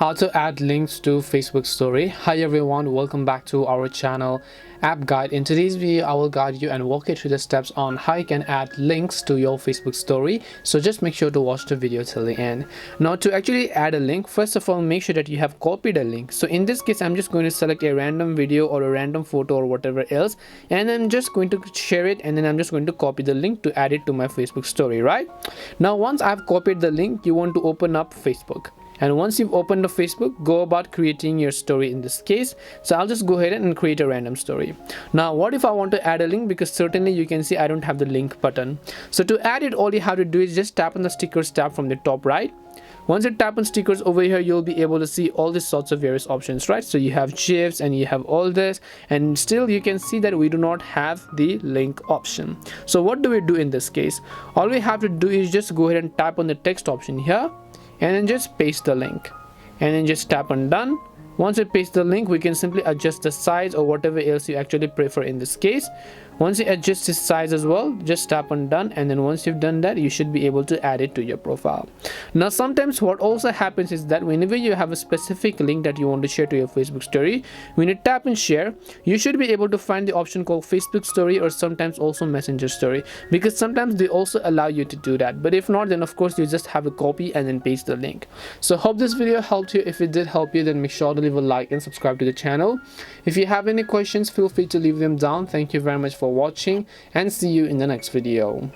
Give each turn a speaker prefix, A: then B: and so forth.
A: How to add links to Facebook story. Hi everyone, welcome back to our channel App Guide. In today's video I will guide you and walk you through the steps on how you can add links to your Facebook story, so just make sure to watch the video till the end. Now, to actually add a link, first of all make sure that you have copied a link. So in this case I'm just going to select a random video or a random photo or whatever else, and I'm just going to share it, and then I'm just going to copy the link to add it to my Facebook story. Right now, once I've copied the link, you want to open up Facebook. And once you've opened the Facebook, go about creating your story in this case. So I'll just go ahead and create a random story. Now, what if I want to add a link? Because certainly you can see I don't have the link button. So to add it, all you have to do is just tap on the stickers tab from the top right. Once you tap on stickers over here, you'll be able to see all these sorts of various options, right? So you have GIFs and you have all this, and still you can see that we do not have the link option. So what do we do in this case? All we have to do is just go ahead and tap on the text option here, and then just paste the link, and then just tap on done. Once you paste the link, we can simply adjust the size or whatever else you actually prefer in this case. Once you adjust the size as well, just tap on done, and then once you've done that, you should be able to add it to your profile. Now, sometimes what also happens is that whenever you have a specific link that you want to share to your Facebook story, when you tap and share, you should be able to find the option called Facebook story, or sometimes also Messenger story, because sometimes they also allow you to do that. But if not, then of course you just have a copy and then paste the link. So hope this video helped you. If it did help you, then make sure to leave a like and subscribe to the channel. If you have any questions, feel free to leave them down. Thank you very much for watching, and see you in the next video.